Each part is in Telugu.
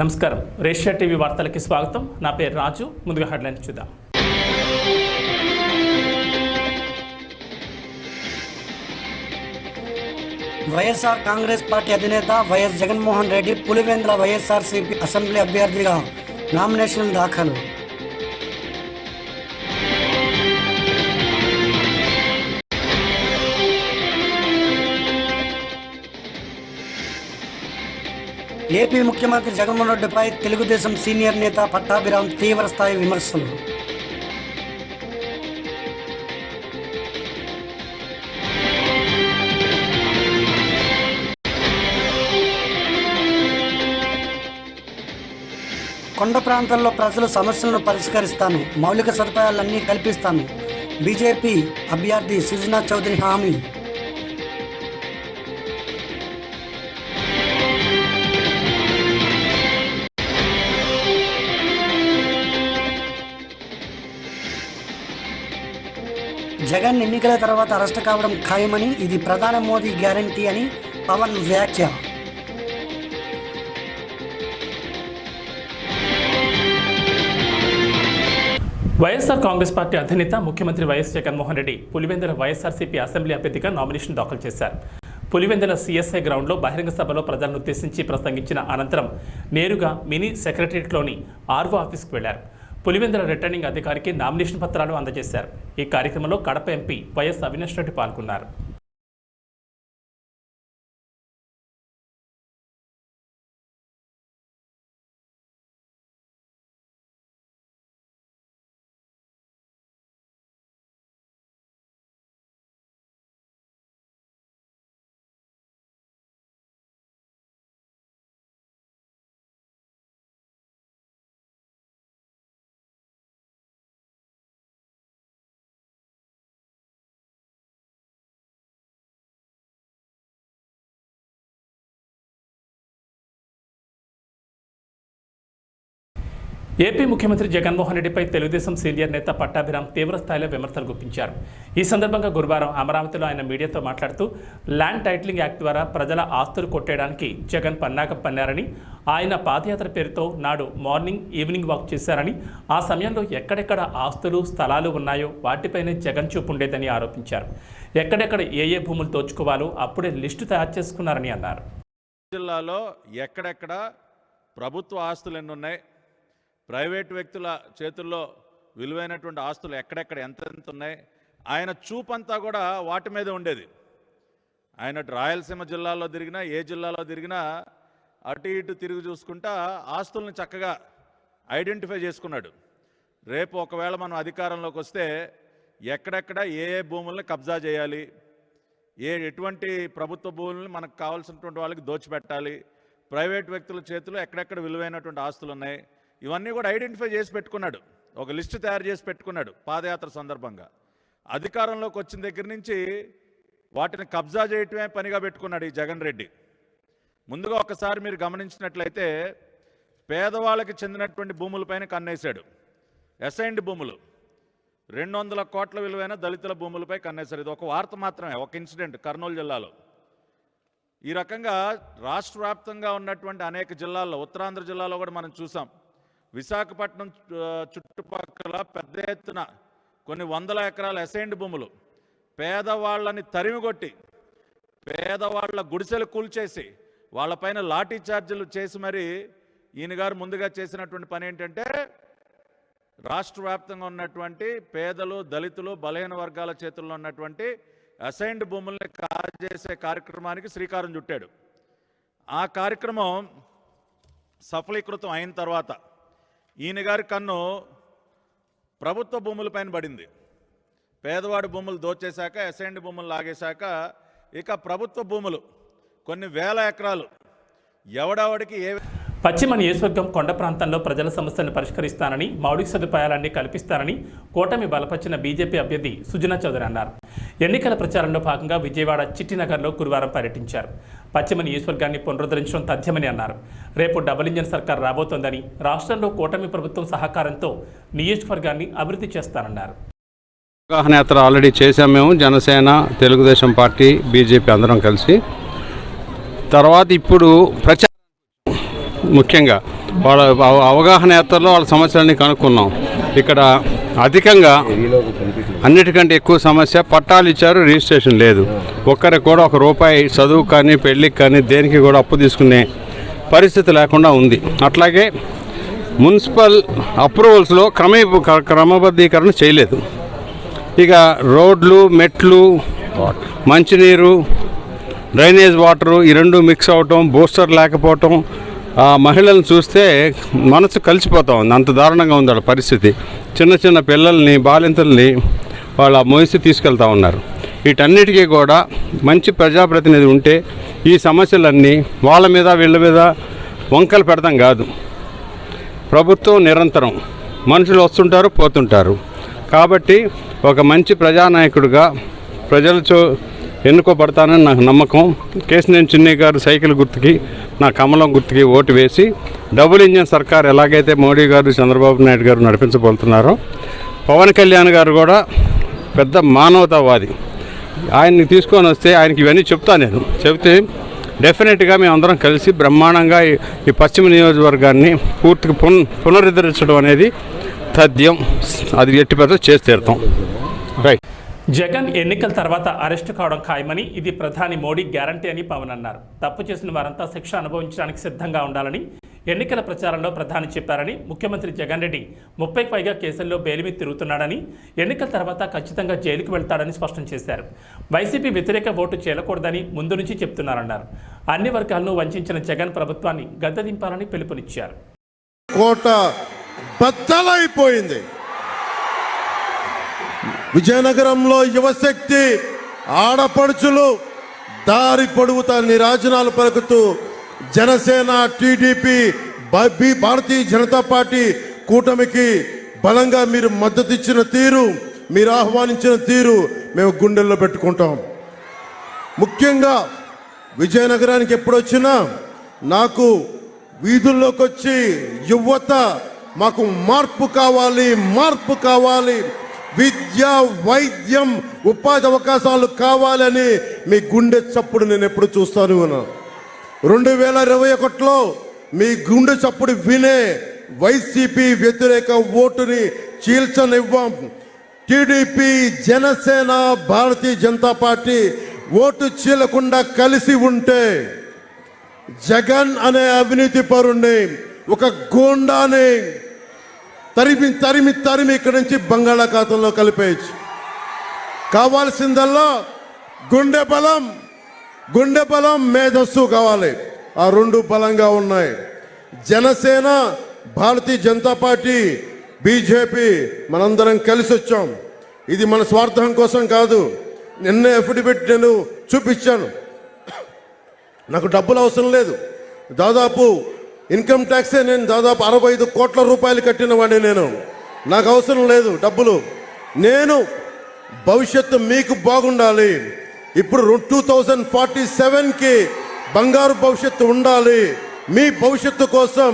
నమస్కారం రేషియా టీవీ వార్తలకి స్వాగతం. నా పేరు రాజు. ముందుగా హెడ్లైన్స్ చూద్దాం. వైఎస్ఆర్ కాంగ్రెస్ పార్టీ అధినేత వైఎస్ జగన్మోహన్ రెడ్డి పులివెందుల వైఎస్ఆర్సీపీ అసెంబ్లీ అభ్యర్థిగా నామినేషన్ దాఖలు. ఏపీ ముఖ్యమంత్రి జగన్మోహన్ రెడ్డిపై తెలుగుదేశం సీనియర్ నేత పట్టాభిరామ్ తీవ్రస్థాయి విమర్శలు. కొండ ప్రాంతాల్లో ప్రజల సమస్యలను పరిష్కరిస్తాను, మౌలిక సదుపాయాలన్నీ కల్పిస్తాను. బీజేపీ అభ్యర్థి సుజనా చౌదరి హామీ. జగన్ ఎన్నికల తర్వాత అరెస్ట్ కావడం ఖాయమని, ఇది ప్రధాని మోదీ గ్యారంటీ అని పవన్ వ్యాఖ్య. వైఎస్ఆర్ కాంగ్రెస్ పార్టీ అధినేత ముఖ్యమంత్రి వైఎస్ జగన్మోహన్ రెడ్డి పులివెందుల వైఎస్ఆర్సీపీ అసెంబ్లీ అభ్యర్థిగా నామినేషన్ దాఖలు చేశారు. పులివెందుల సిఎస్ఐ గ్రౌండ్లో బహిరంగ సభలో ప్రజలను ఉద్దేశించి ప్రసంగించిన అనంతరం నేరుగా మినీ సెక్రటరియట్లోని ఆర్వో ఆఫీస్కు వెళ్లారు. పులివెందుల రిటర్నింగ్ అధికారికి నామినేషన్ పత్రాలు అందజేశారు. ఈ కార్యక్రమంలో కడప ఎంపీ వైఎస్ అవినాష్ రెడ్డి పాల్గొన్నారు. ఏపీ ముఖ్యమంత్రి జగన్మోహన్ రెడ్డిపై తెలుగుదేశం సీనియర్ నేత పట్టాభిరామ్ తీవ్రస్థాయిలో విమర్శలు గుప్పించారు. ఈ సందర్భంగా గురువారం అమరావతిలో ఆయన మీడియాతో మాట్లాడుతూ ల్యాండ్ టైటిలింగ్ యాక్ట్ ద్వారా ప్రజల ఆస్తులు కొట్టేయడానికి జగన్ పన్నాగం పన్నారని, ఆయన పాదయాత్ర పేరుతో నాడు మార్నింగ్ ఈవినింగ్ వాక్ చేశారని, ఆ సమయంలో ఎక్కడెక్కడ ఆస్తులు స్థలాలు ఉన్నాయో వాటిపైనే జగన్ చూపు ఉండేదని ఆరోపించారు. ఎక్కడెక్కడ ఏ భూములు దోచుకోవాలో అప్పుడే లిస్టు తయారు చేసుకున్నారని అన్నారు. జిల్లాలో ఎక్కడెక్కడ ప్రభుత్వ ఆస్తులు ఎన్ని ఉన్నాయి, ప్రైవేటు వ్యక్తుల చేతుల్లో విలువైనటువంటి ఆస్తులు ఎక్కడెక్కడ ఎంత ఉన్నాయి, ఆయన చూపంతా కూడా వాటి మీద ఉండేది. ఆయన రాయలసీమ జిల్లాలో తిరిగినా ఏ జిల్లాలో తిరిగినా అటు ఇటు తిరిగి చూసుకుంటా ఆస్తుల్ని చక్కగా ఐడెంటిఫై చేసుకున్నాడు. రేపు ఒకవేళ మనం అధికారంలోకి వస్తే ఎక్కడెక్కడ ఏ భూముల్ని కబ్జా చేయాలి, ఎటువంటి ప్రభుత్వ భూముల్ని మనకు కావాల్సినటువంటి వాళ్ళకి దోచిపెట్టాలి, ప్రైవేట్ వ్యక్తుల చేతిలో ఎక్కడెక్కడ విలువైనటువంటి ఆస్తులు ఉన్నాయి, ఇవన్నీ కూడా ఐడెంటిఫై చేసి పెట్టుకున్నాడు. ఒక లిస్టు తయారు చేసి పెట్టుకున్నాడు పాదయాత్ర సందర్భంగా. అధికారంలోకి వచ్చిన దగ్గర నుంచి వాటిని కబ్జా చేయటమే పనిగా పెట్టుకున్నాడు ఈ జగన్ రెడ్డి. ముందుగా ఒకసారి మీరు గమనించినట్లయితే పేదవాళ్ళకి చెందినటువంటి భూములపైన కన్నేశాడు. అసైన్డ్ భూములు 200 కోట్ల విలువైన దళితుల భూములపై కన్నేశారు. ఇది ఒక వార్త మాత్రమే, ఒక ఇన్సిడెంట్ కర్నూలు జిల్లాలో. ఈ రకంగా రాష్ట్ర వ్యాప్తంగా ఉన్నటువంటి అనేక జిల్లాల్లో, ఉత్తరాంధ్ర జిల్లాలో కూడా మనం చూసాం. విశాఖపట్నం చుట్టుపక్కల పెద్ద ఎత్తున కొన్ని వందల ఎకరాల అసైన్డ్ భూములు పేదవాళ్ళని తరిమికొట్టి, పేదవాళ్ళ గుడిసెలు కూల్చేసి, వాళ్ళపైన లాఠీ చార్జీలు చేసి మరి ఈయన గారు ముందుగా చేసినటువంటి పని ఏంటంటే రాష్ట్ర వ్యాప్తంగా ఉన్నటువంటి పేదలు, దళితులు, బలహీన వర్గాల చేతుల్లో ఉన్నటువంటి అసైన్డ్ భూముల్ని కాజేసే కార్యక్రమానికి శ్రీకారం చుట్టాడు. ఆ కార్యక్రమం సఫలీకృతం అయిన తర్వాత ఈయన గారి కన్ను ప్రభుత్వ భూములపైన పడింది. పేదవాడి భూములు దోచేశాక, అసైన్డ్ భూములు లాగేశాక ఇక ప్రభుత్వ భూములు కొన్ని వేల ఎకరాలు ఎవడెవడికి పశ్చిమ నియోజకవర్గం కొండ ప్రాంతంలో ప్రజల సమస్యలను పరిష్కరిస్తానని, మౌలిక సదుపాయాలన్నీ కల్పిస్తానని కూటమి బలపరిచిన బీజేపీ అభ్యర్థి సుజనా చౌదరి అన్నారు. ఎన్నికల ప్రచారంలో భాగంగా విజయవాడ చిట్టినగర్లో గురువారం పర్యటించారు. పశ్చిమ నియోజకవర్గాన్ని పునరుద్ధరించడం తథ్యమని అన్నారు. రేపు డబుల్ ఇంజన్ సర్కార్ రాబోతోందని, రాష్ట్రంలో కూటమి ప్రభుత్వం సహకారంతో నియోజకవర్గాన్ని అభివృద్ధి చేస్తానన్నారు. అవగాహన యాత్ర ఆల్రెడీ చేశాం మేము, జనసేన, తెలుగుదేశం పార్టీ, బీజేపీ అందరం కలిసి. తర్వాత ఇప్పుడు ముఖ్యంగా వాళ్ళ అవగాహన యాత్రలో వాళ్ళ సమస్యలన్నీ కనుక్కున్నాం. ఇక్కడ అధికంగా అన్నిటికంటే ఎక్కువ సమస్య పట్టాలు ఇచ్చారు, రిజిస్ట్రేషన్ లేదు. ఒక్కరికి కూడా ₹1 చదువు కానీ పెళ్ళికి కానీ దేనికి కూడా అప్పు తీసుకునే పరిస్థితి లేకుండా ఉంది. అట్లాగే మున్సిపల్ అప్రూవల్స్లో క్రమబద్ధీకరణ చేయలేదు. ఇక రోడ్లు, మెట్లు, మంచినీరు, డ్రైనేజ్ వాటరు ఈ రెండు మిక్స్ అవటం, బూస్టర్ లేకపోవటం, మహిళలను చూస్తే మనసు కలిసిపోతా ఉంది. అంత దారుణంగా ఉంది వాళ్ళ పరిస్థితి. చిన్న చిన్న పిల్లల్ని, బాలింతల్ని వాళ్ళ మోసి తీసుకెళ్తా ఉన్నారు. వీటన్నిటికీ కూడా మంచి ప్రజాప్రతినిధి ఉంటే ఈ సమస్యలన్నీ వాళ్ళ మీద వీళ్ళ మీద వంకలు పెడతాం కాదు. ప్రభుత్వం నిరంతరం, మనుషులు వస్తుంటారు పోతుంటారు. కాబట్టి ఒక మంచి ప్రజానాయకుడిగా ప్రజలతో ఎన్నుకోబడతానని నాకు నమ్మకం. కేశినేని చిన్ని గారు సైకిల్ గుర్తుకి, నా కమలం గుర్తుకి ఓటు వేసి డబుల్ ఇంజన్ సర్కార్ ఎలాగైతే మోడీ గారు, చంద్రబాబు నాయుడు గారు నడిపించబోతున్నారో, పవన్ కళ్యాణ్ గారు కూడా పెద్ద మానవతావాది. ఆయన్ని తీసుకొని వస్తే ఆయనకి ఇవన్నీ చెప్తే డెఫినెట్గా మేము అందరం కలిసి బ్రహ్మాండంగా ఈ పశ్చిమ నియోజకవర్గాన్ని పూర్తిగా పునరుద్ధరించడం అనేది తథ్యం. అది ఎట్టి పెద్ద చేసి తీరుతాం. రైట్. జగన్ ఎన్నికల తర్వాత అరెస్టు కావడం ఖాయమని, ఇది ప్రధాని మోడీ గ్యారంటీ అని పవన్ అన్నారు. తప్పు చేసిన వారంతా శిక్ష అనుభవించడానికి సిద్ధంగా ఉండాలని ఎన్నికల ప్రచారంలో ప్రధాని చెప్పారని, ముఖ్యమంత్రి జగన్ రెడ్డి 30కి పైగా కేసుల్లో బెయిల్ మీద తిరుగుతున్నాడని, ఎన్నికల తర్వాత ఖచ్చితంగా జైలుకు వెళ్తాడని స్పష్టం చేశారు. వైసీపీ వ్యతిరేక ఓటు చేయకూడదని ముందు నుంచి చెప్తున్నారన్నారు. అన్ని వర్గాలను వంచిన జగన్ ప్రభుత్వాన్ని గద్దెదింపాలని పిలుపునిచ్చారు. కోట బద్దలైపోయింది. విజయనగరంలో యువశక్తి ఆడపడుచులు దారి పొడుగుతా నిరాజనాలు పలుకుతూ జనసేన, టీడీపీ, భారతీయ జనతా పార్టీ కూటమికి బలంగా మీరు మద్దతు ఇచ్చిన తీరు, మీరు ఆహ్వానించిన తీరు మేము గుండెల్లో పెట్టుకుంటాం. ముఖ్యంగా విజయనగరానికి ఎప్పుడొచ్చినా నాకు వీధుల్లోకి వచ్చి యువత మాకు మార్పు కావాలి, విద్య, వైద్యం, ఉపాధి అవకాశాలు కావాలని మీ గుండె చప్పుడు నేను ఎప్పుడు చూస్తాను. 2021లో మీ గుండె చప్పుడు వినే వైసీపీ వ్యతిరేక ఓటుని చీల్చనివ్వం. TDP, Janasena, Bharatiya Janata party vote చీలకుండా కలిసి ఉంటే జగన్ అనే అవినీతి పరుణ్ణి, ఒక గూండాని తరిమి ఇక్కడి నుంచి బంగాళాఖాతంలో కలిపేయచ్చు. కావాల్సిందల్లా గుండె బలం, మేధస్సు కావాలి. ఆ రెండు బలంగా ఉన్నాయి. జనసేన, భారతీయ జనతా పార్టీ, బీజేపీ మనందరం కలిసి వచ్చాం. ఇది మన స్వార్థం కోసం కాదు. నిన్న అఫిడవిట్ నేను చూపించాను. నాకు డబ్బులు అవసరం లేదు. దాదాపు ఇన్కమ్ ట్యాక్సే నేను దాదాపు 65 కోట్ల రూపాయలు కట్టిన వాడిని. నాకు అవసరం లేదు డబ్బులు. నేను భవిష్యత్తు మీకు బాగుండాలి. ఇప్పుడు 2047కి బంగారు భవిష్యత్తు ఉండాలి. మీ భవిష్యత్తు కోసం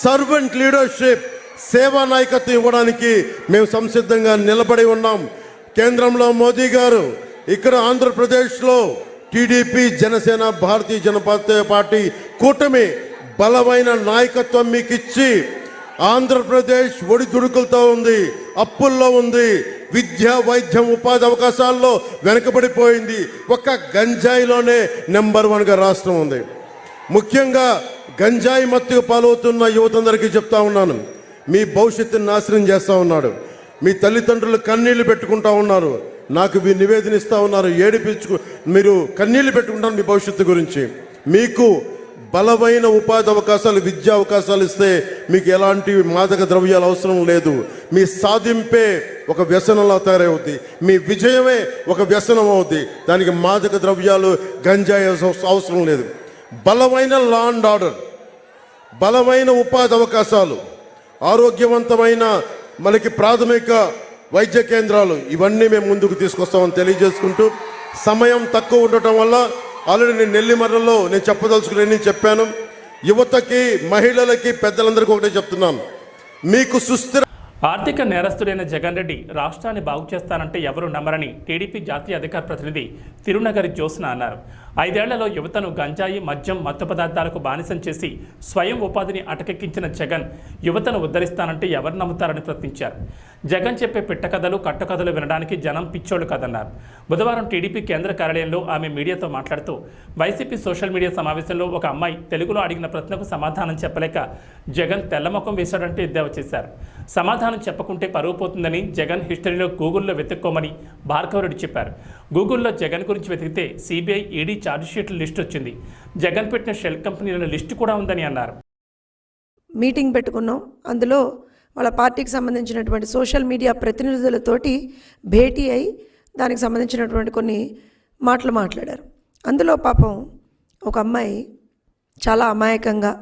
సర్వెంట్ లీడర్షిప్, సేవా నాయకత్వం ఇవ్వడానికి మేము సంసిద్ధంగా నిలబడి ఉన్నాం. కేంద్రంలో మోదీ గారు, ఇక్కడ ఆంధ్రప్రదేశ్లో టీడీపీ, జనసేన, భారతీయ జనతా పార్టీ కూటమి బలమైన నాయకత్వం మీకు ఇచ్చి ఆంధ్రప్రదేశ్ ఒడిదుడుకులతో ఉంది, అప్పుల్లో ఉంది, విద్య, వైద్యం, ఉపాధి అవకాశాల్లో వెనుకబడిపోయింది. ఒక్క గంజాయిలోనే నెంబర్ 1గా రాష్ట్రం ఉంది. ముఖ్యంగా గంజాయి మత్తుకు పాలవుతున్న యువతందరికీ చెప్తా ఉన్నాను, మీ భవిష్యత్తుని నాశనం చేస్తూ ఉన్నాడు. మీ తల్లిదండ్రులు కన్నీళ్లు పెట్టుకుంటా ఉన్నారు. నాకు నివేదన ఇస్తూ ఉన్నారు, మీరు కన్నీళ్లు పెట్టుకుంటారు మీ భవిష్యత్తు గురించి. మీకు బలమైన ఉపాధి అవకాశాలు, విద్యా అవకాశాలు ఇస్తే మీకు ఎలాంటి మాదక ద్రవ్యాలు అవసరం లేదు. మీ సాధింపే ఒక వ్యసనంలా తయారవుద్ది. మీ విజయమే ఒక వ్యసనం అవుద్ది. దానికి మాదక ద్రవ్యాలు, గంజాయి అవసరం లేదు. బలమైన లా అండ్ ఆర్డర్, బలమైన ఉపాధి అవకాశాలు, ఆరోగ్యవంతమైన మనకి ప్రాథమిక వైద్య కేంద్రాలు, ఇవన్నీ మేము ముందుకు తీసుకొస్తామని తెలియజేసుకుంటూ, సమయం తక్కువ ఉండటం వల్ల ఆల్రెడీ నేను నెల్లిమర్రలో నేను చెప్పదలుచుకుని చెప్పాను. యువతకి, మహిళలకి, పెద్దలందరికీ ఒకటే చెప్తున్నాను, మీకు సుస్థిర ఆర్థిక నేరస్తుడైన జగన్ రెడ్డి రాష్ట్రాన్ని బాగు చేస్తానంటే ఎవరు నమ్మరని టీడీపీ జాతీయ అధికార ప్రతినిధి తిరునగరి జ్యోత్స్న అన్నారు. 5 ఏళ్లలో యువతను గంజాయి, మద్యం, మత్తు పదార్థాలకు బానిసం చేసి స్వయం ఉపాధిని అటకెక్కించిన జగన్ యువతను ఉద్ధరిస్తానంటే ఎవరు నమ్ముతారని ప్రశ్నించారు. జగన్ చెప్పే పిట్టకథలు, కట్టుకథలు వినడానికి జనం పిచ్చోళ్ళు కదన్నారు. బుధవారం టీడీపీ కేంద్ర కార్యాలయంలో ఆమె మీడియాతో మాట్లాడుతూ వైసీపీ సోషల్ మీడియా సమావేశంలో ఒక అమ్మాయి తెలుగులో అడిగిన ప్రశ్నకు సమాధానం చెప్పలేక జగన్ తెల్లముఖం వేశాడంటే ఎద్దేవా చేశారు. సమాధానం చెప్పకుంటే పరువు పోతుందని జగన్ హిస్టరీలో గూగుల్లో వెతుక్కోమని భార్గవరెడ్డి చెప్పారు. గూగుల్లో జగన్ గురించి వెతికితే సిబిఐ, ఈడీ ఛార్జ్షీట్ల లిస్టు వచ్చింది. జగన్ పెట్టిన షెల్ కంపెనీల లిస్టు కూడా ఉందని అన్నారు. మీటింగ్ పెట్టుకున్నాం. అందులో వాళ్ళ పార్టీకి సంబంధించినటువంటి సోషల్ మీడియా ప్రతినిధులతోటి భేటీ అయి దానికి సంబంధించినటువంటి కొన్ని మాటలు మాట్లాడారు. అందులో పాపం ఒక అమ్మాయి చాలా అమాయకంగా,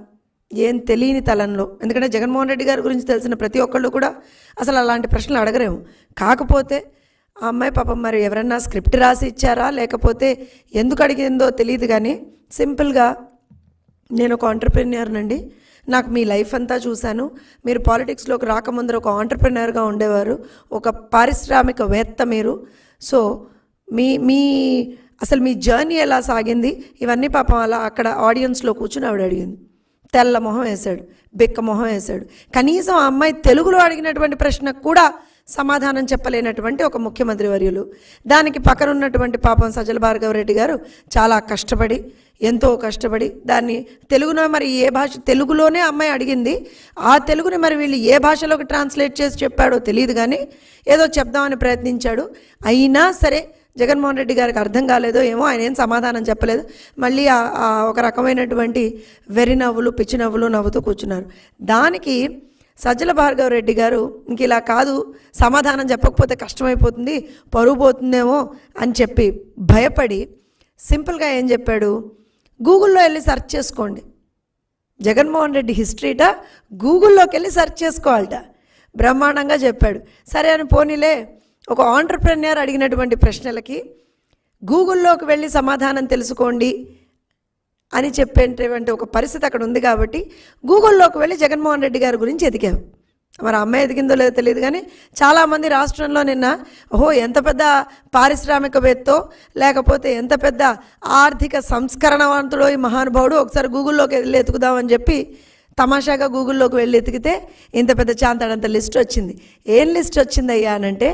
ఏం తెలియని తలంలో, ఎందుకంటే జగన్మోహన్ రెడ్డి గారి గురించి తెలిసిన ప్రతి ఒక్కళ్ళు కూడా అసలు అలాంటి ప్రశ్నలు అడగరేము. కాకపోతే ఆ అమ్మాయి పాపం మరి ఎవరన్నా స్క్రిప్ట్ రాసి ఇచ్చారా లేకపోతే ఎందుకు అడిగిందో తెలియదు, కానీ సింపుల్గా నేను ఒక ఆంటర్ప్రెన్యూర్నండి, నాకు మీ లైఫ్ అంతా చూశాను, మీరు పాలిటిక్స్లోకి రాకముందర ఒక ఆంటర్ప్రెన్యూర్గా ఉండేవారు, ఒక పారిశ్రామికవేత్త మీరు, సో మీ అసలు మీ జర్నీ ఎలా సాగింది, ఇవన్నీ పాపం అలా అక్కడ ఆడియన్స్లో కూర్చుని ఆవిడ అడిగింది. తెల్ల మొహం వేశాడు, బిక్క మొహం వేశాడు. కనీసం ఆ అమ్మాయి తెలుగులో అడిగినటువంటి ప్రశ్నకు కూడా సమాధానం చెప్పలేనటువంటి ఒక ముఖ్యమంత్రి వర్యులు. దానికి పక్కన ఉన్నటువంటి పాపం సజ్జల భార్గవరెడ్డి గారు చాలా కష్టపడి, ఎంతో కష్టపడి దాన్ని తెలుగులో, మరి ఏ భాష, తెలుగులోనే అమ్మాయి అడిగింది, ఆ తెలుగుని మరి వీళ్ళు ఏ భాషలోకి ట్రాన్స్లేట్ చేసి చెప్పాడో తెలియదు, కానీ ఏదో చెప్దామని ప్రయత్నించాడు. అయినా సరే జగన్మోహన్ రెడ్డి గారికి అర్థం కాలేదో ఏమో, ఆయన ఏం సమాధానం చెప్పలేదు. మళ్ళీ ఒక రకమైనటువంటి వెర్రి నవ్వులు, పిచ్చి నవ్వులు నవ్వుతూ కూర్చున్నారు. దానికి సజ్జల భార్గవరెడ్డి గారు ఇంక ఇలా కాదు, సమాధానం చెప్పకపోతే కష్టమైపోతుంది, పరువు పోతుందేమో అని చెప్పి భయపడి సింపుల్గా ఏం చెప్పాడు, గూగుల్లో వెళ్ళి సెర్చ్ చేసుకోండి, జగన్మోహన్ రెడ్డి హిస్టరీట గూగుల్లోకి వెళ్ళి సెర్చ్ చేసుకోవాలట. బ్రహ్మాండంగా చెప్పాడు. సరే అని పోనీలే, ఒక ఆంటర్ప్రెన్యూర్ అడిగినటువంటి ప్రశ్నలకి గూగుల్లోకి వెళ్ళి సమాధానం తెలుసుకోండి అని చెప్పేటువంటి ఒక పరిస్థితి అక్కడ ఉంది. కాబట్టి గూగుల్లోకి వెళ్ళి జగన్మోహన్ రెడ్డి గారి గురించి ఎదిగావు. మరి అమ్మాయి ఎదిగిందో లేదో తెలియదు, కానీ చాలామంది రాష్ట్రంలో నిన్న ఓహో ఎంత పెద్ద పారిశ్రామికవేత్తో లేకపోతే ఎంత పెద్ద ఆర్థిక సంస్కరణవంతుడో ఈ మహానుభావుడు, ఒకసారి గూగుల్లోకి వెళ్ళి ఎతుకుదామని చెప్పి తమాషాగా గూగుల్లోకి వెళ్ళి ఎతికితే ఇంత పెద్ద చాంతాడంత లిస్ట్ వచ్చింది. ఏం లిస్ట్ వచ్చిందయ్యా అనంటే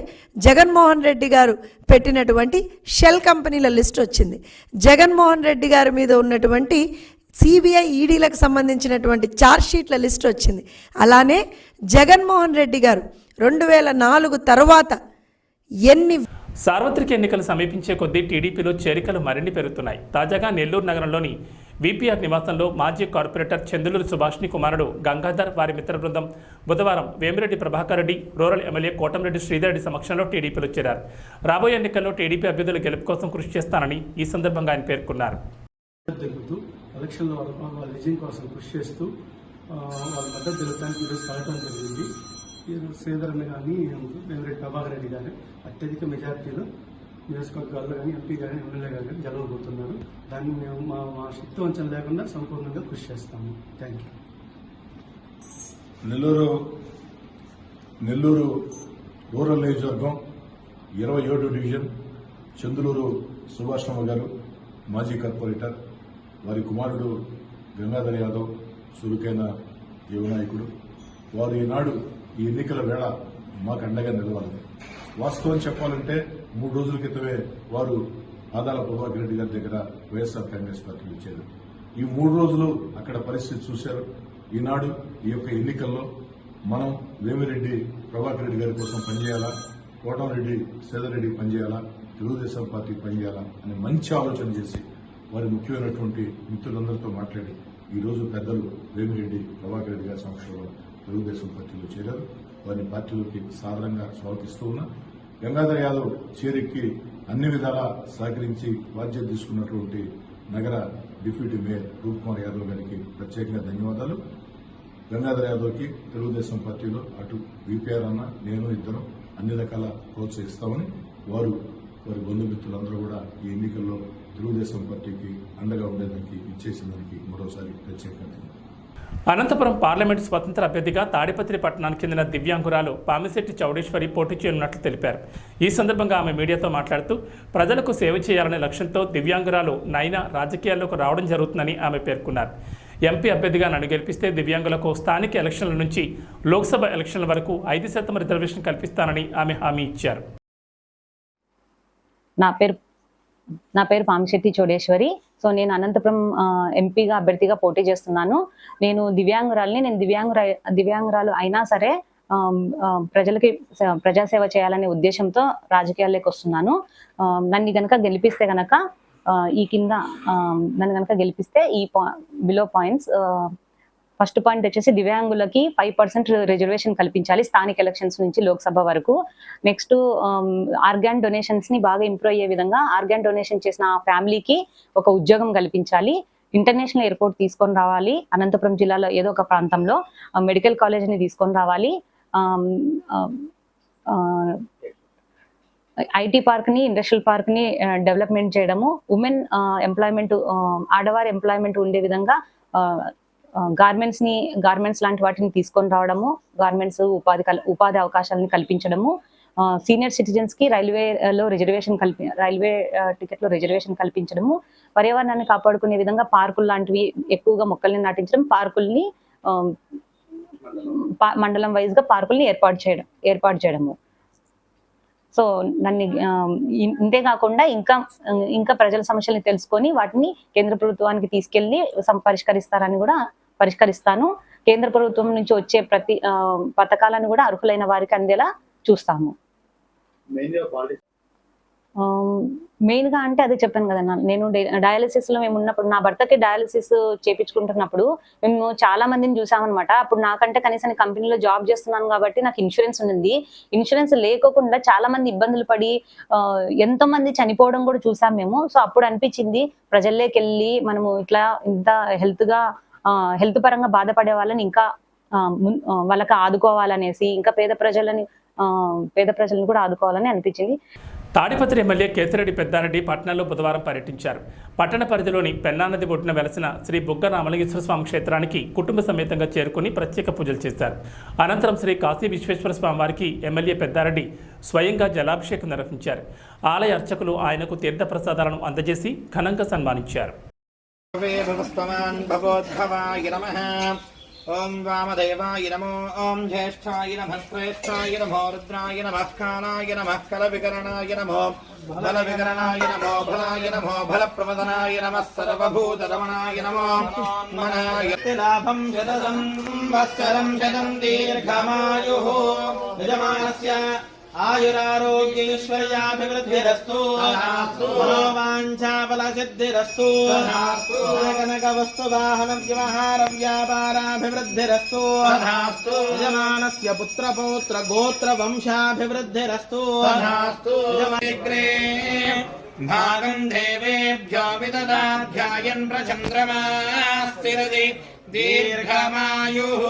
జగన్మోహన్ రెడ్డి గారు పెట్టినటువంటి షెల్ కంపెనీల లిస్ట్ వచ్చింది. జగన్మోహన్ రెడ్డి గారి మీద ఉన్నటువంటి సిబిఐ, ఈడీలకు సంబంధించినటువంటి ఛార్జ్షీట్ల లిస్ట్ వచ్చింది. అలానే జగన్మోహన్ రెడ్డి గారు 2004 తర్వాత సార్వత్రిక ఎన్నికలు సమీపించే కొద్దీ టీడీపీలో చేరికలు మరిన్ని పెరుగుతున్నాయి. తాజాగా నెల్లూరు నగరంలోని వీపీఆర్ నివాసంలో మాజీ కార్పొరేటర్ చందులూరు సుభాష్ని కుమారుడు గంగాధర్, వారి మిత్ర బృందం బుధవారం వేమిరెడ్డి ప్రభాకర్ రెడ్డి, రూరల్ ఎమ్మెల్యే కోటంరెడ్డి శ్రీధర్ రెడ్డి సమక్షంలో టీడీపీలో చేరారు. రాబోయే ఎన్నికల్లో టీడీపీ అభ్యర్థుల గెలుపు కోసం కృషి చేస్తానని ఈ సందర్భంగా ఆయన పేర్కొన్నారు. ఎలక్షన్లో వాళ్ళ విజయం కోసం కృషి చేస్తూ వాళ్ళ మద్దతు తెలుపడానికి ఈరోజు కలవడం జరిగింది. శ్రీధర్ కానీ వేమిరెడ్డి ప్రభాకర్ రెడ్డి గారు అత్యధిక మెజార్టీలో నియోజకవర్గాల్లో కానీ ఎంపీ కానీ ఎమ్మెల్యే కానీ గెలవబోతున్నారు. దాన్ని మేము మా శక్తి వంచన లేకుండా సంపూర్ణంగా కృషి చేస్తాము. Thank you. నెల్లూరు రూరల్ నియోజకవర్గం 27 డివిజన్ చందులూరు సుభాష్రమ గారు మాజీ కార్పొరేటర్, వారి కుమారుడు గంగాధర్ యాదవ్ చురుకైన యువనాయకుడు. వారు ఈనాడు ఈ ఎన్నికల వేళ మాకు అండగా నిలవాలి. వాస్తవం చెప్పాలంటే 3 రోజుల క్రితమే వారు ఆదాల ప్రభాకర్ రెడ్డి గారి దగ్గర వైఎస్ఆర్ కాంగ్రెస్ పార్టీలో చేరారు. ఈ 3 రోజులు అక్కడ పరిస్థితి చూశారు. ఈనాడు ఈ యొక్క ఎన్నికల్లో మనం వేమిరెడ్డి ప్రభాకర్ రెడ్డి గారి కోసం పనిచేయాలా, కోటంరెడ్డి శ్రీధర్ రెడ్డి పనిచేయాలా, తెలుగుదేశం పార్టీ పనిచేయాలా అనే మంచి ఆలోచన చేసి వారి ముఖ్యమైనటువంటి మిత్రులందరితో మాట్లాడి ఈరోజు పెద్దలు వేమిరెడ్డి ప్రభాకర్ రెడ్డి గారి సమక్షంలో తెలుగుదేశం పార్టీలో చేరారు. వారిని పార్టీలోకి సాధారణంగా స్వాగతిస్తూ ఉన్నా. గంగాధర్ యాదవ్ చేరికకి అన్ని విధాలా సహకరించి బాధ్యత తీసుకున్నటువంటి నగర డిప్యూటీ మేయర్ రూప్ కుమార్ యాదవ్ గారికి ప్రత్యేకంగా ధన్యవాదాలు. గంగాధర్ యాదవ్కి తెలుగుదేశం పార్టీలో అటు వీపీఆర్ అన్న నేను ఇద్దరం అన్ని రకాల ప్రోత్సహిస్తామని వారి బంధుమిత్రులందరూ కూడా ఈ ఎన్నికల్లో తెలుగుదేశం పార్టీకి అండగా ఉండేదానికి ఇచ్చేసిన దానికి మరోసారి ప్రత్యేకంగా అనంతపురం పార్లమెంటు స్వతంత్ర అభ్యర్థిగా తాడిపత్రి పట్టణానికి చెందిన దివ్యాంగురాలు పామిశెట్టి చౌడేశ్వరి పోటీ చేయనున్నట్లు తెలిపారు. ఈ సందర్భంగా ఆమె మీడియాతో మాట్లాడుతూ ప్రజలకు సేవ చేయాలనే లక్ష్యంతో దివ్యాంగురాలు నైనా రాజకీయాల్లోకి రావడం జరుగుతుందని ఆమె పేర్కొన్నారు. ఎంపీ అభ్యర్థిగా నన్ను గెలిపిస్తే దివ్యాంగులకు స్థానిక ఎలక్షన్ల నుంచి లోక్సభ ఎలక్షన్ల వరకు 5% రిజర్వేషన్ కల్పిస్తానని ఆమె హామీ ఇచ్చారు. నా పేరు పామిశెట్టి చౌడేశ్వరి. సో నేను అనంతపురం ఎంపీగా అభ్యర్థిగా పోటీ చేస్తున్నాను. నేను దివ్యాంగురాలని. నేను దివ్యాంగురాలు అయినా సరే ప్రజలకి ప్రజాసేవ చేయాలనే ఉద్దేశంతో రాజకీయాల్లోకి వస్తున్నాను. నన్ను కనుక గెలిపిస్తే కనుక నన్ను కనుక గెలిపిస్తే ఈ బిలో పాయింట్స్. ఫస్ట్ పాయింట్ వచ్చేసి దివ్యాంగులకి 5% రిజర్వేషన్ కల్పించాలి స్థానిక ఎలక్షన్స్ నుంచి లోక్సభ వరకు. నెక్స్ట్ ఆర్గాన్ డొనేషన్స్ ని బాగా ఇంప్రూవ్ అయ్యే విధంగా ఆర్గాన్ డొనేషన్ చేసిన ఫ్యామిలీకి ఒక ఉద్యోగం కల్పించాలి. ఇంటర్నేషనల్ ఎయిర్పోర్ట్ తీసుకొని రావాలి. అనంతపురం జిల్లాలో ఏదో ఒక ప్రాంతంలో మెడికల్ కాలేజ్ని తీసుకొని రావాలి. ఐటీ పార్క్ని, ఇండస్ట్రియల్ పార్క్ని డెవలప్మెంట్ చేయడము. ఉమెన్ ఎంప్లాయ్మెంట్, ఆడవారి ఎంప్లాయ్మెంట్ ఉండే విధంగా గార్మెంట్స్ లాంటి వాటిని తీసుకొని రావడము. గార్మెంట్స్ ఉపాధి అవకాశాలను కల్పించడము. సీనియర్ సిటిజన్స్ కి రైల్వే టికెట్ లో రిజర్వేషన్ కల్పించడము. పర్యావరణాన్ని కాపాడుకునే విధంగా పార్కులు లాంటివి ఎక్కువగా మొక్కల్ని నాటించడం. పార్కుల్ని మండలం వైజ్ గా పార్కుల్ని ఏర్పాటు చేయడము. సో నన్ను ఇంతే కాకుండా ఇంకా ప్రజల సమస్యల్ని తెలుసుకొని వాటిని కేంద్ర ప్రభుత్వానికి తీసుకెళ్లి పరిష్కరిస్తాను. కేంద్ర ప్రభుత్వం నుంచి వచ్చే ప్రతి పథకాలను కూడా అర్హులైన వారికి అందేలా చూస్తాము. మెయిన్ గా అంటే అదే చెప్పాను కదన్నా, నేను డయాలిసిస్ లో మేము ఉన్నప్పుడు, నా భర్తకి డయాలిసిస్ చేపించుకుంటున్నప్పుడు మేము చాలా మందిని చూసామన్నమాట. అప్పుడు నాకంటే కనీసం కంపెనీలో జాబ్ చేస్తున్నాను కాబట్టి నాకు ఇన్సూరెన్స్ ఉంది. ఇన్సూరెన్స్ లేకోకుండా చాలా మంది ఇబ్బందులు పడి ఎంతో మంది చనిపోవడం కూడా చూసాం మేము. సో అప్పుడు అనిపించింది ప్రజల్లోకి వెళ్ళి మనము ఇంత హెల్త్ పరంగా బాధపడే వాళ్ళని ఇంకా వాళ్ళకి ఆదుకోవాలనేసి, ఇంకా పేద ప్రజలను కూడా ఆదుకోవాలని అనిపించింది. తాడిపత్రి ఎమ్మెల్యే కేతిరెడ్డి పెద్దారెడ్డి పట్టణంలో బుధవారం పర్యటించారు. పట్టణ పరిధిలోని పెన్నా నది ఒడ్డున వెలసిన శ్రీ బుగ్గ రామలింగేశ్వర స్వామి క్షేత్రానికి కుటుంబ సమేతంగా చేరుకుని ప్రత్యేక పూజలు చేశారు. అనంతరం శ్రీ కాశీ విశ్వేశ్వర స్వామి వారికి ఎమ్మెల్యే పెద్దారెడ్డి స్వయంగా జలాభిషేకం నిర్వహించారు. ఆలయ అర్చకులు ఆయనకు తీర్థ ప్రసాదాలను అందజేసి ఘనంగా సన్మానించారు. ఓం వామదేవాయ నమో, ఓం జ్యేష్ఠాయ నమః, శ్రేష్ఠాయ నమో, రుద్రాయ నమః, కాలాయ నమః, కలవికరణాయ నమో, బలవికరణాయ నమో, బలాయ నమో, బలప్రమదనాయ నమః, సర్వభూతరమణాయ నమో, మనాయ లాభం శతసం వత్సరం శతం దీర్ఘమాయుః యజమానస్య ఆయురారోగ్యైశ్వర్యాభివృద్ధిరస్తు, మనోవాంఛాఫలసిద్ధిరస్తు, కనకవస్తు వాహన వ్యవహార వ్యాపారాభివృద్ధిరస్తు, యజమానస్య పుత్రపౌత్ర గోత్ర వంశాభివృద్ధిరస్తు. భాగం దేవేభ్యో విదదాధ్యాయన్ ప్రచంద్రమాస్తిరది దీర్ఘమాయుః.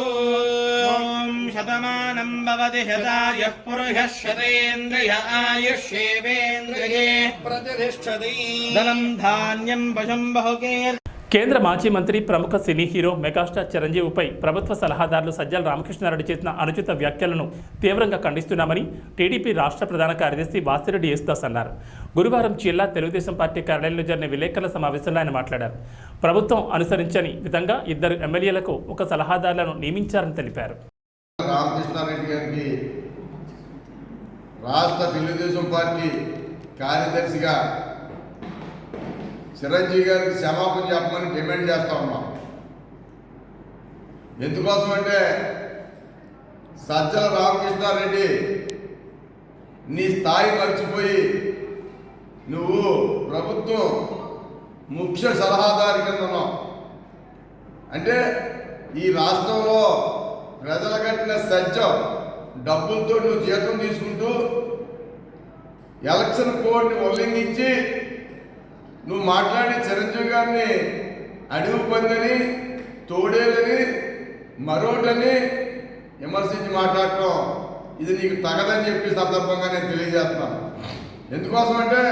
శతమానం భవతి శతాయః పురుషః శతేంద్రియ ఆయుష్యేవేంద్రియే ప్రతిష్ఠతి. ధనం ధాన్యం పశుం బహుకీర్తి. కేంద్ర మాజీ మంత్రి, ప్రముఖ సినీ హీరో మెగాస్టార్ చిరంజీవిపై ప్రభుత్వ సలహాదారులు సజ్జల రామకృష్ణారెడ్డి చేసిన అనుచిత వ్యాఖ్యలను తీవ్రంగా ఖండిస్తున్నామని టీడీపీ రాష్ట్ర ప్రధాన కార్యదర్శి వాసిరెడ్డి యేసుదాస్ అన్నారు. గురువారం జిల్లా తెలుగుదేశం పార్టీ కార్యాలయంలో జరిగిన విలేకరుల సమావేశంలో ఆయన మాట్లాడారు. ప్రభుత్వం అనుసరించని విధంగా 2 ఎమ్మెల్యేలకు ఒక సలహాదారులను నియమించారని తెలిపారు. రామకృష్ణారెడ్డి గారికి రాష్ట్ర తెలుగుదేశం పార్టీ కార్యదర్శిగా చిరంజీవి గారికి క్షమాపణ చెప్పమని డిమాండ్ చేస్తా ఉన్నాం. ఎందుకోసం అంటే సజ్జల రామకృష్ణారెడ్డి నీ స్థాయి మర్చిపోయి నువ్వు ప్రభుత్వం ముఖ్య సలహాదారు కింద ఉన్నావు. అంటే ఈ రాష్ట్రంలో ప్రజల కట్టిన సత్యం డబ్బులతో నువ్వు జీతం తీసుకుంటూ ఎలక్షన్ కోడ్ని ఉల్లంఘించి నువ్వు మాట్లాడి చిరంజీవి గారిని అడుగు పొందని, తోడేలని, మరోటని విమర్శించి మాట్లాడటం ఇది నీకు తగదని చెప్పి సందర్భంగా నేను తెలియజేస్తున్నాను. ఎందుకోసం అంటే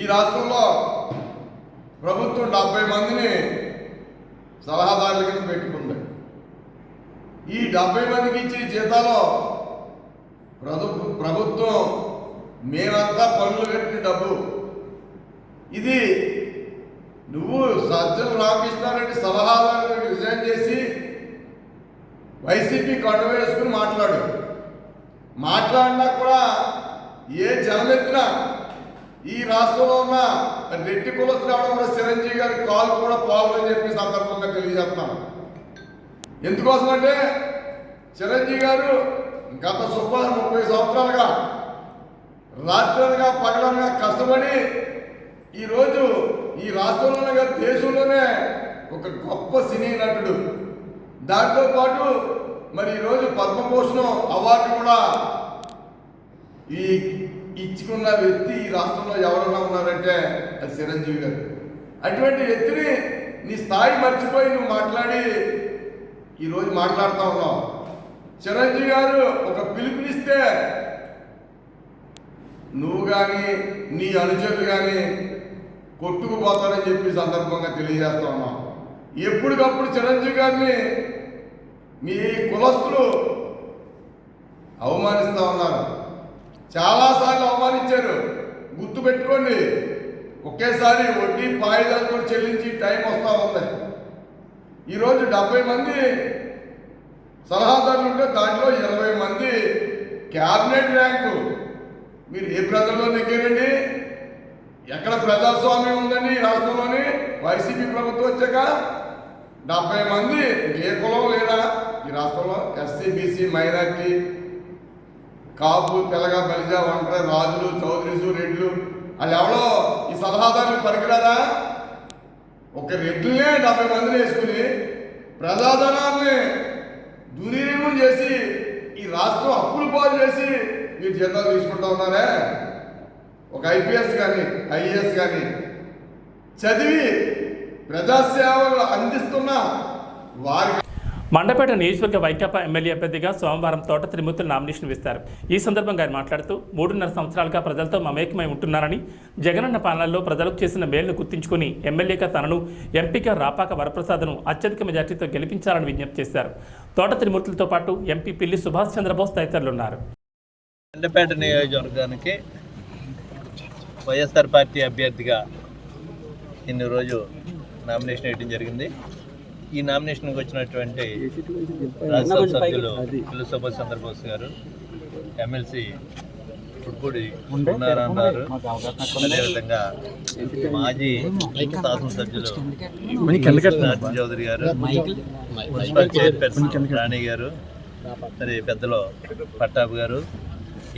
ఈ రాష్ట్రంలో ప్రభుత్వం 70 మందిని సలహాదారుల కింద పెట్టుకుంది. ఈ 70 మందికి ఇచ్చే జీతాలో ప్రభుత్వం మేమంతా పనులు కట్టిన డబ్బు. ఇది నువ్వు సజ్జల రామకృష్ణారెడ్డి సలహాదారులకు రిజైన్ చేసి వైసీపీ కండ వేసుకుని మాట్లాడినా కూడా ఏ జనమెత్తినా ఈ రాష్ట్రంలో ఉన్న రెడ్డి కులస్తులు రావడం కూడా చిరంజీవి గారి కాలు కూడా పోవాలని చెప్పి సందర్భంగా తెలియజేస్తాను. ఎందుకోసమంటే చిరంజీవి గారు గత 30 సంవత్సరాలుగా రాత్రులుగా పగలనగా కష్టపడి ఈరోజు ఈ రాష్ట్రంలోనే కాదు దేశంలోనే ఒక గొప్ప సినీ నటుడు. దాంతో పాటు మరి ఈరోజు పద్మభూషణం అవార్డు కూడా ఇచ్చుకున్న వ్యక్తి ఈ రాష్ట్రంలో ఎవరన్నా ఉన్నారంటే అది చిరంజీవి గారు. అటువంటి వ్యక్తిని నీ స్థాయి మర్చిపోయి నువ్వు మాట్లాడి ఈరోజు మాట్లాడుతూ ఉన్నావు. చిరంజీవి గారు ఒక పిలుపునిస్తే నువ్వు కానీ నీ అనుచరులు కానీ కొట్టుకుపోతారని చెప్పి సందర్భంగా తెలియజేస్తా ఉన్నాం. ఎప్పటికప్పుడు చిరంజీవి గారిని మీ కులస్తులు అవమానిస్తూ ఉన్నారు. చాలాసార్లు అవమానించారు. గుర్తుపెట్టుకోండి, ఒకేసారి వడ్డీ పాయిదాలు కూడా చెల్లించి టైం వస్తూ ఉంది. ఈరోజు 70 మంది సలహాదారులు ఉంటే దాంట్లో 20 మంది క్యాబినెట్ ర్యాంకు. మీరు ఏ ప్రజల్లో నెగ్గారండి? ఎక్కడ ప్రజాస్వామ్యం ఉందండి ఈ రాష్ట్రంలోని? వైసీపీ ప్రభుత్వం వచ్చాక 70 మంది ఏ కులం లేదా ఈ రాష్ట్రంలో? ఎస్సీ, బీసీ, మైనార్టీ, కాపు, తెలగ, బలిజ, ఒంటరి, రాజులు, చౌదరీసు, రెడ్లు, వాళ్ళు ఎవరో ఈ సలహాదారులు పనికిరారా? ఒక రెడ్లనే 70 మందిని వేసుకుని ప్రజాధనాన్ని దుర్వినియోగం చేసి ఈ రాష్ట్రం అప్పులు పాలు చేసి మీరు జీతాలు తీసుకుంటా ఉన్నారే. ఒక ఐపీఎస్ కానీ ఐఏఎస్ కానీ చదివి ప్రజాసేవలు అందిస్తున్న వారి మండపేట నియోజకవర్గ వైకాపా ఎమ్మెల్యే అభ్యర్థిగా సోమవారం తోట త్రిమూర్తులు నామినేషన్ వేశారు. ఈ సందర్భంగా ఆయన మాట్లాడుతూ 3.5 సంవత్సరాలుగా ప్రజలతో మమేకమై ఉంటున్నారని, జగనన్న పాలనలో ప్రజలకు చేసిన మేలును గుర్తించుకుని ఎమ్మెల్యేగా తనను, ఎంపీగా రాపాక వరప్రసాద్ను అత్యధిక మెజార్టీతో గెలిపించాలని విజ్ఞప్తి చేశారు. తోట త్రిమూర్తులతో పాటు ఎంపీ పిల్లి సుభాష్ చంద్రబోస్ తదితరులు ఉన్నారు. మండపేట నియోజకవర్గానికి వైఎస్ఆర్ పార్టీ అభ్యర్థిగా ఇన్ని రోజు నామినేషన్ వేయడం జరిగింది. ఈ నామినేషన్కి వచ్చినటువంటి రాజ్యసభ సభ్యులు పిల్లి సుభాష్ చంద్రబోస్ గారు, ఎమ్మెల్సీ పుడ్పూడి నారాయణ గారు, అదేవిధంగా మాజీ శాసనసభ్యులు నారాయణ చౌదరి గారు, మున్సిపల్ చైర్పర్సన్ రాణి గారు, మరి పెద్దలు పట్టాబు గారు,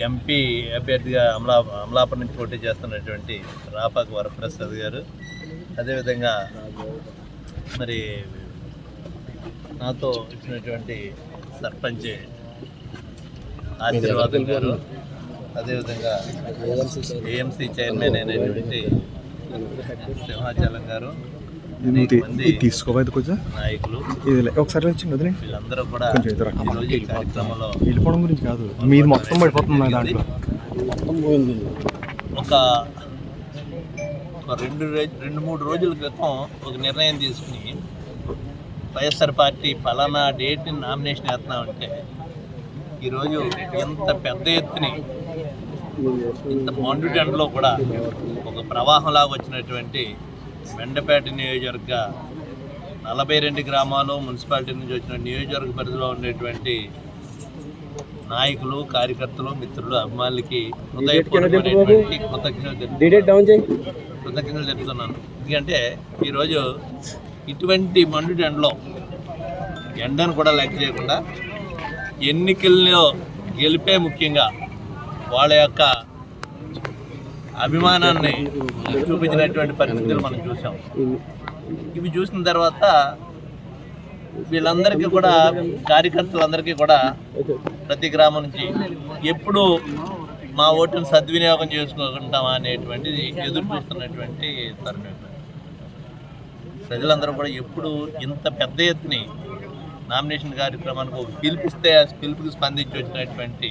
ఎంపీ అభ్యర్థిగా అమలాపురం నుంచి పోటీ చేస్తున్నటువంటి రాపాక వరప్రసాద్ గారు, అదేవిధంగా మరి నాతో ఇచ్చినటువంటి సర్పంచ్ ఆశీర్వాదం గారు, అదేవిధంగా ఏఎంసీ చైర్మన్ అయినటువంటి సింహాచలం గారు, తీసుకోవాలి కొంచెం నాయకులు, ఒకసారి వీళ్ళందరూ కూడా ఈరోజు ఈ కార్యక్రమంలో వెళ్ళిపోవడం గురించి కాదు, మీరు మొత్తం పడిపోతుంది దాంట్లో. ఒక 2-3 రోజుల క్రితం ఒక నిర్ణయం తీసుకుని వైఎస్ఆర్ పార్టీ ఫలానా డేట్ని నామినేషన్ వేస్తున్నామంటే ఈరోజు ఇంత పెద్ద ఎత్తుని ఇంత మండుటెండలో కూడా ఒక ప్రవాహంలాగా వచ్చినటువంటి మెండపేట నియోజకవర్గ 42 గ్రామాలు మున్సిపాలిటీ నుంచి వచ్చిన నియోజకవర్గ పరిధిలో ఉండేటువంటి నాయకులు, కార్యకర్తలు, మిత్రులు, అభిమానులకి హృదయపూర్వకమైనటువంటి కృతజ్ఞతలు చెప్తున్నాను. ఎందుకంటే ఈరోజు ఇటువంటి మండుటెండలో ఎండను కూడా లెక్క చేయకుండా ఎన్నికల్లో గెలిపే ముఖ్యంగా వాళ్ళ యొక్క అభిమానాన్ని చూపించినటువంటి పరిస్థితులు మనం చూసాం. ఇవి చూసిన తర్వాత వీళ్ళందరికీ కూడా, కార్యకర్తలందరికీ కూడా ప్రతి గ్రామం నుంచి ఎప్పుడు మా ఓటును సద్వినియోగం చేసుకుంటామా అనేటువంటిది ఎదురు చూస్తున్నటువంటి తరుణం. ప్రజలందరూ కూడా ఎప్పుడు ఇంత పెద్ద ఎత్తుని నామినేషన్ కార్యక్రమానికి ఒక పిలిపిస్తే ఆ పిలుపుకి స్పందించి వచ్చినటువంటి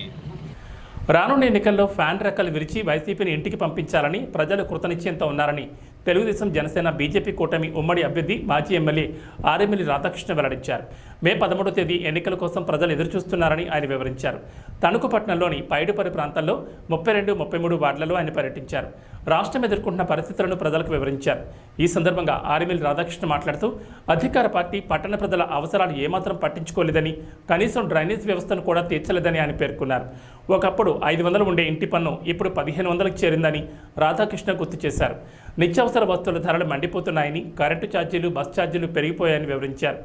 రానున్న ఎన్నికల్లో ఫ్యాన్ రెక్కలు విరిచి వైసీపీని ఇంటికి పంపించాలని ప్రజలు కృతనిశ్చయంతో ఉన్నారని తెలుగుదేశం జనసేన బీజేపీ కూటమి ఉమ్మడి అభ్యర్థి మాజీ ఎమ్మెల్యే ఆర్ఎమ్మెల్యే రాధాకృష్ణ వెల్లడించారు. మే 13వ తేదీ ఎన్నికల కోసం ప్రజలు ఎదురుచూస్తున్నారని ఆయన వివరించారు. తణుకు పట్టణంలోని పైడుపరి ప్రాంతాల్లో 32, 33 వార్డులలో ఆయన పర్యటించారు. రాష్ట్రం ఎదుర్కొంటున్న పరిస్థితులను ప్రజలకు వివరించారు. ఈ సందర్భంగా ఆర్ఎమ్మెల్యే రాధాకృష్ణ మాట్లాడుతూ అధికార పార్టీ పట్టణ ప్రజల అవసరాలు ఏమాత్రం పట్టించుకోలేదని, కనీసం డ్రైనేజ్ వ్యవస్థను కూడా తీర్చలేదని ఆయన పేర్కొన్నారు. ఒకప్పుడు 500 ఉండే ఇంటి పన్ను ఇప్పుడు 1500కి చేరిందని రాధాకృష్ణ గుర్తు చేశారు. నిత్యావసర వస్తువుల ధరలు మండిపోతున్నాయని, కరెంటు ఛార్జీలు, బస్ ఛార్జీలు పెరిగిపోయాయని వివరించారు.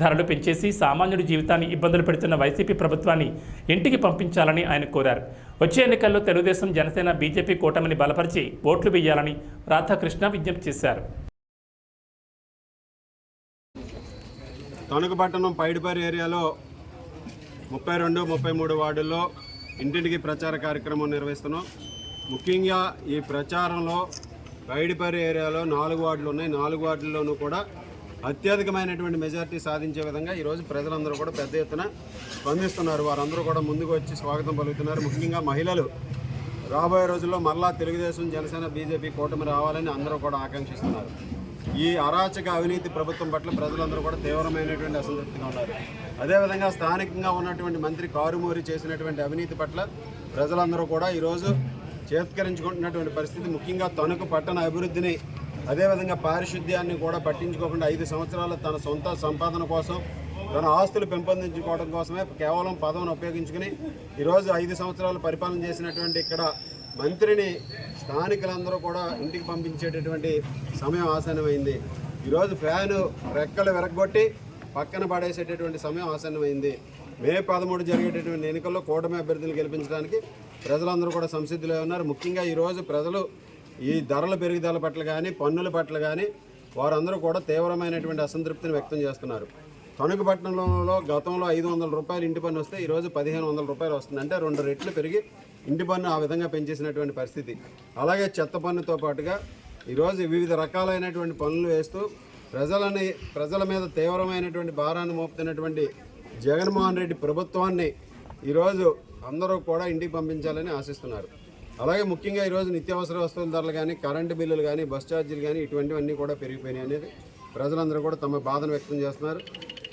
ధరలు పెంచేసి సామాన్యుడి జీవితాన్ని ఇబ్బందులు పెడుతున్న వైసీపీ ప్రభుత్వాన్ని ఇంటికి పంపించాలని ఆయన కోరారు. వచ్చే ఎన్నికల్లో తెలుగుదేశం జనసేన బీజేపీ కూటమిని బలపరిచి ఓట్లు వేయాలని రాధాకృష్ణ విజ్ఞప్తి చేశారు. తణుకు పట్టణం పైడిపరి ఏరియాలో 32, 33 వార్డుల్లో ఇంటింటికి ప్రచార కార్యక్రమం నిర్వహిస్తున్నాం. ముఖ్యంగా ఈ ప్రచారంలో పైడిపరి ఏరియాలో 4 వార్డులు ఉన్నాయి. 4 వార్డుల్లోనూ కూడా అత్యధికమైనటువంటి మెజారిటీ సాధించే విధంగా ఈరోజు ప్రజలందరూ కూడా పెద్ద ఎత్తున స్పందిస్తున్నారు. వారందరూ కూడా ముందుకు వచ్చి స్వాగతం పలుకుతున్నారు. ముఖ్యంగా మహిళలు రాబోయే రోజుల్లో మరలా తెలుగుదేశం జనసేన బీజేపీ కూటమి రావాలని అందరూ కూడా ఆకాంక్షిస్తున్నారు. ఈ అరాచక అవినీతి ప్రభుత్వం పట్ల ప్రజలందరూ కూడా తీవ్రమైనటువంటి అసంతృప్తిగా ఉన్నారు. అదేవిధంగా స్థానికంగా ఉన్నటువంటి మంత్రి కారుమూరి చేసినటువంటి అవినీతి పట్ల ప్రజలందరూ కూడా ఈరోజు చేత్కరించుకుంటున్నటువంటి పరిస్థితి. ముఖ్యంగా తణుకు పట్టణ అభివృద్ధిని, అదేవిధంగా పారిశుద్ధ్యాన్ని కూడా పట్టించుకోకుండా 5 సంవత్సరాలు తన సొంత సంపాదన కోసం, తన ఆస్తులు పెంపొందించుకోవడం కోసమే కేవలం పదవిని ఉపయోగించుకుని ఈరోజు 5 సంవత్సరాలు పరిపాలన చేసినటువంటి ఇక్కడ మంత్రిని స్థానికులందరూ కూడా ఇంటికి పంపించేటటువంటి సమయం ఆసన్నమైంది. ఈరోజు ఫ్యాను రెక్కలు విరగొట్టి పక్కన పడేసేటటువంటి సమయం ఆసన్నమైంది. మే 13 జరిగేటటువంటి ఎన్నికల్లో కూటమి అభ్యర్థులు గెలిపించడానికి ప్రజలందరూ కూడా సంసిద్ధులై ఉన్నారు. ముఖ్యంగా ఈరోజు ప్రజలు ఈ ధరల పెరుగుదల పట్ల కానీ, పన్నుల పట్ల కానీ వారందరూ కూడా తీవ్రమైనటువంటి అసంతృప్తిని వ్యక్తం చేస్తున్నారు. తణుకు పట్టణంలో గతంలో 500 రూపాయలు ఇంటి పన్ను వస్తే ఈరోజు 1500 రూపాయలు వస్తుంది. అంటే 2 రెట్లు పెరిగి ఇంటి పన్ను ఆ విధంగా పెంచేసినటువంటి పరిస్థితి. అలాగే చెత్త పన్నుతో పాటుగా ఈరోజు వివిధ రకాలైనటువంటి పన్నులు వేస్తూ ప్రజల మీద తీవ్రమైనటువంటి భారాన్ని మోపుతున్నటువంటి జగన్మోహన్ రెడ్డి ప్రభుత్వాన్ని ఈరోజు అందరూ కూడా ఇంటికి పంపించాలని ఆశిస్తున్నారు. అలాగే ముఖ్యంగా ఈరోజు నిత్యావసర వస్తువుల ధరలు కానీ, కరెంటు బిల్లులు కానీ, బస్ ఛార్జీలు కానీ ఇటువంటివన్నీ కూడా పెరిగిపోయినాయి అనేది ప్రజలందరూ కూడా తమ బాధను వ్యక్తం చేస్తున్నారు.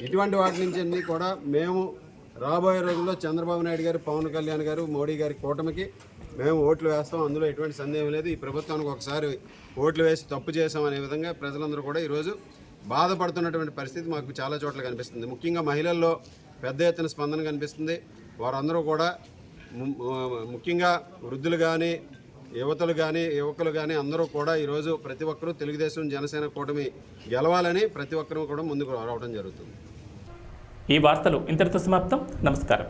ఇటువంటి వాటి నుంచి అన్నీ కూడా మేము రాబోయే రోజుల్లో చంద్రబాబు నాయుడు గారు, పవన్ కళ్యాణ్ గారు, మోడీ గారి కూటమికి మేము ఓట్లు వేస్తాం. అందులో ఎటువంటి సందేహం లేదు. ఈ ప్రభుత్వానికి ఒకసారి ఓట్లు వేసి తప్పు చేసాం అనే విధంగా ప్రజలందరూ కూడా ఈరోజు బాధపడుతున్నటువంటి పరిస్థితి మాకు చాలా చోట్ల కనిపిస్తుంది. ముఖ్యంగా మహిళల్లో పెద్ద ఎత్తున స్పందన కనిపిస్తుంది. వారందరూ కూడా ముఖ్యంగా వృద్ధులు కానీ, యువకులు కానీ అందరూ కూడా ఈరోజు ప్రతి ఒక్కరూ తెలుగుదేశం జనసేన కూటమి గెలవాలని ప్రతి ఒక్కరూ కూడా ముందుకు రావడం జరుగుతుంది. ఈ వార్తలు ఇంతటితో సమాప్తం. నమస్కారం.